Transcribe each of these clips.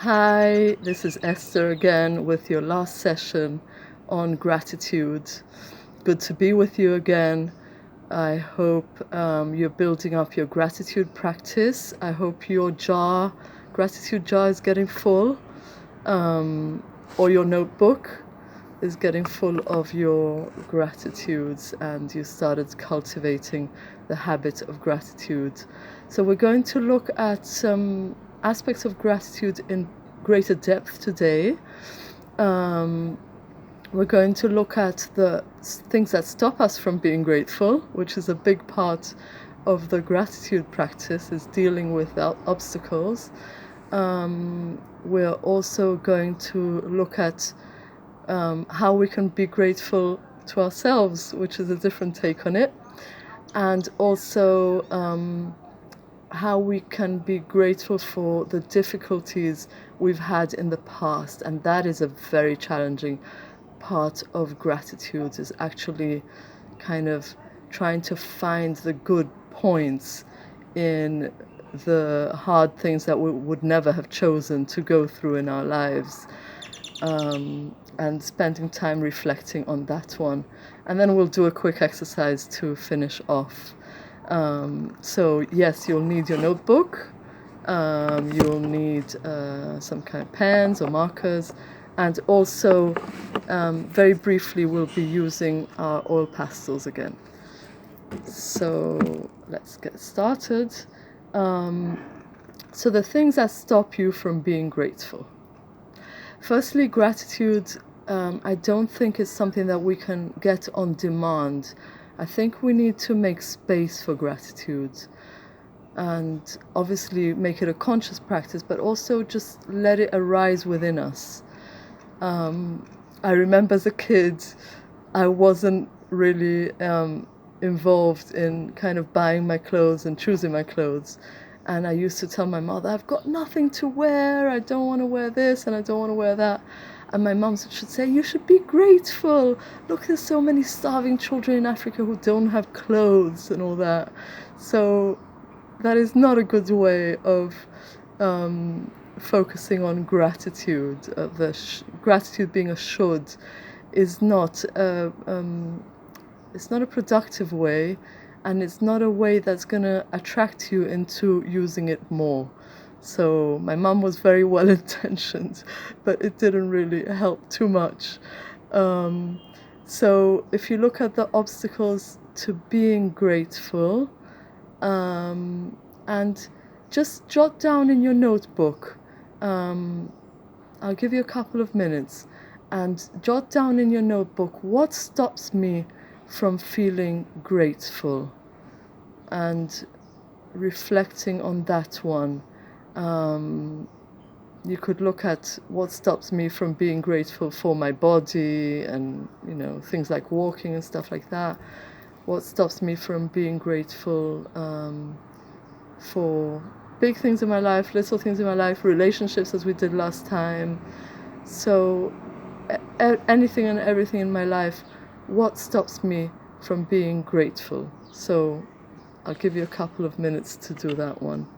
Hi, this is Esther again with your last session on gratitude. Good to be with you again. I hope you're building up your gratitude practice. I hope your gratitude jar is getting full, or your notebook is getting full of your gratitudes and you started cultivating the habit of gratitude. So we're going to look at some aspects of gratitude in greater depth today. We're going to look at the things that stop us from being grateful, which is a big part of the gratitude practice, is dealing with obstacles. We're also going to look at how we can be grateful to ourselves, which is a different take on it, and also how we can be grateful for the difficulties we've had in the past. And that is a very challenging part of gratitude, is actually kind of trying to find the good points in the hard things that we would never have chosen to go through in our lives, and spending time reflecting on that one. And then we'll do a quick exercise to finish off. So yes, you'll need your notebook, you'll need some kind of pens or markers, and also very briefly we'll be using our oil pastels again. So let's get started. So the things that stop you from being grateful. Firstly, gratitude, I don't think is something that we can get on demand. I think we need to make space for gratitude and obviously make it a conscious practice, but also just let it arise within us. I remember as a kid, I wasn't really involved in kind of buying my clothes and choosing my clothes. And I used to tell my mother, I've got nothing to wear, I don't want to wear this and I don't want to wear that. And my mum should say, you should be grateful. Look, there's so many starving children in Africa who don't have clothes and all that. So that is not a good way of focusing on gratitude. Gratitude being a should is not it's not a productive way, and it's not a way that's going to attract you into using it more. So my mum was very well intentioned, but it didn't really help too much. So if you look at the obstacles to being grateful, and just jot down in your notebook, I'll give you a couple of minutes, and jot down in your notebook what stops me from feeling grateful, and reflecting on that one. You could look at what stops me from being grateful for my body and, things like walking and stuff like that. What stops me from being grateful for big things in my life, little things in my life, relationships as we did last time. So anything and everything in my life, what stops me from being grateful? So I'll give you a couple of minutes to do that one.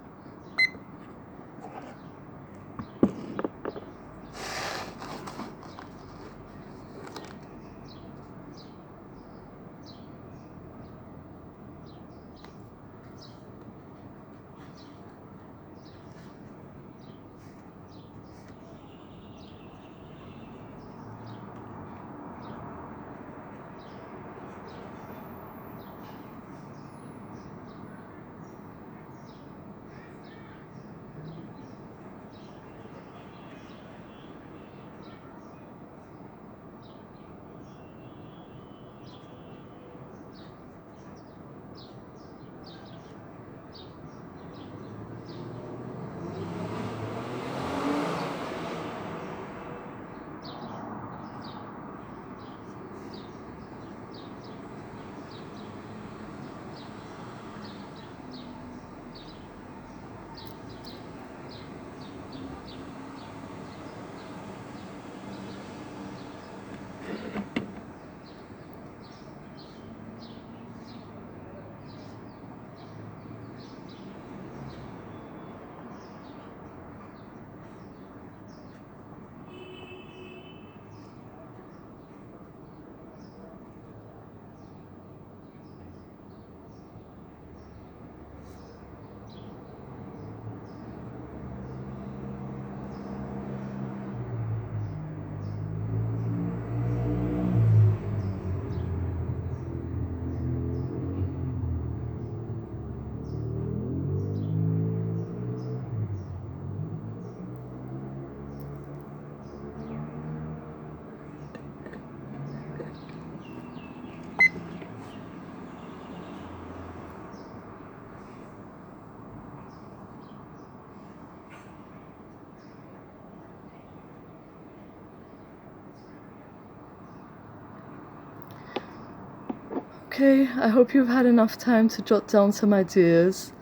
Okay, I hope you've had enough time to jot down some ideas.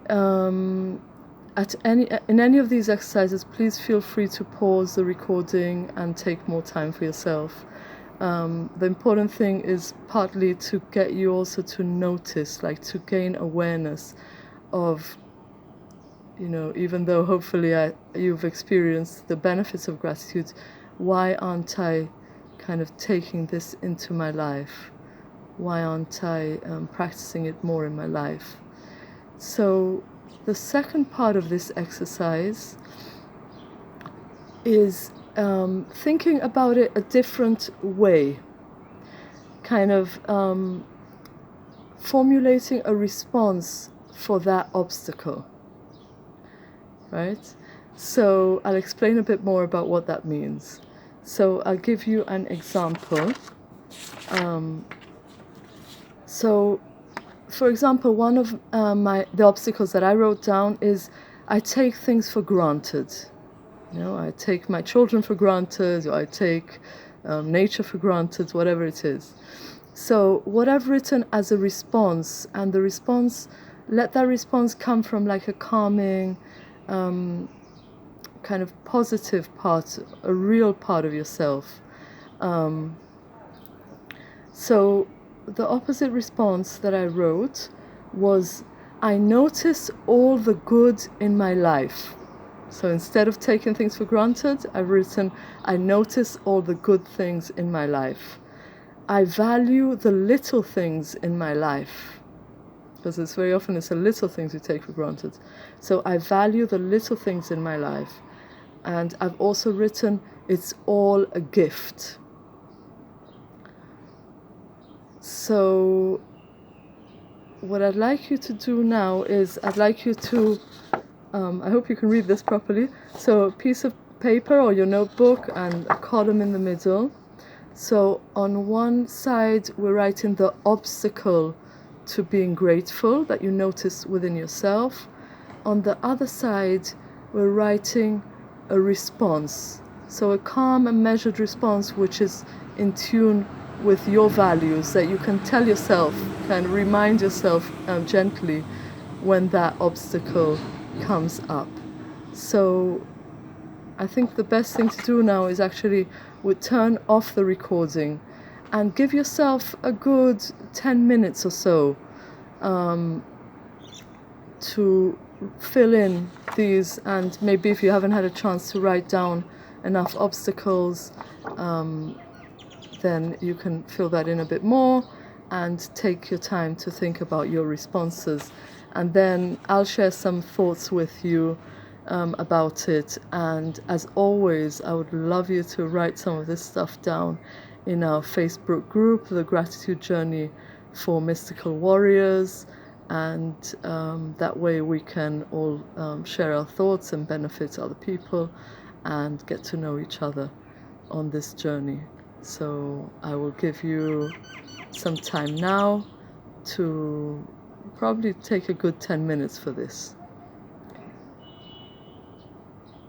In any of these exercises, please feel free to pause the recording and take more time for yourself. The important thing is partly to get you also to notice, like to gain awareness of, even though hopefully you've experienced the benefits of gratitude, why aren't I kind of taking this into my life? Why aren't I practicing it more in my life? So the second part of this exercise is thinking about it a different way, kind of formulating a response for that obstacle, right? So I'll explain a bit more about what that means. So I'll give you an example. So, for example, one of the obstacles that I wrote down is I take things for granted. I take my children for granted, or I take nature for granted, whatever it is. So what I've written as a response, and let that response come from like a calming, kind of positive part, a real part of yourself. So the opposite response that I wrote was, I notice all the good in my life. So instead of taking things for granted, I've written, I notice all the good things in my life. I value the little things in my life. Because it's very often the little things we take for granted. So I value the little things in my life. And I've also written, it's all a gift. So what I'd like you to do now is I'd like you to, I hope you can read this properly. So a piece of paper or your notebook and a column in the middle. So on one side, we're writing the obstacle to being grateful that you notice within yourself. On the other side, we're writing a response. So a calm and measured response which is in tune with your values, that you can tell yourself, kind of remind yourself gently when that obstacle comes up. So I think the best thing to do now is actually turn off the recording and give yourself a good 10 minutes or so to fill in these, and maybe if you haven't had a chance to write down enough obstacles, then you can fill that in a bit more and take your time to think about your responses. And then I'll share some thoughts with you about it. And as always, I would love you to write some of this stuff down in our Facebook group, The Gratitude Journey for Mystical Warriors. And that way we can all share our thoughts and benefit other people and get to know each other on this journey. So I will give you some time now to probably take a good 10 minutes for this.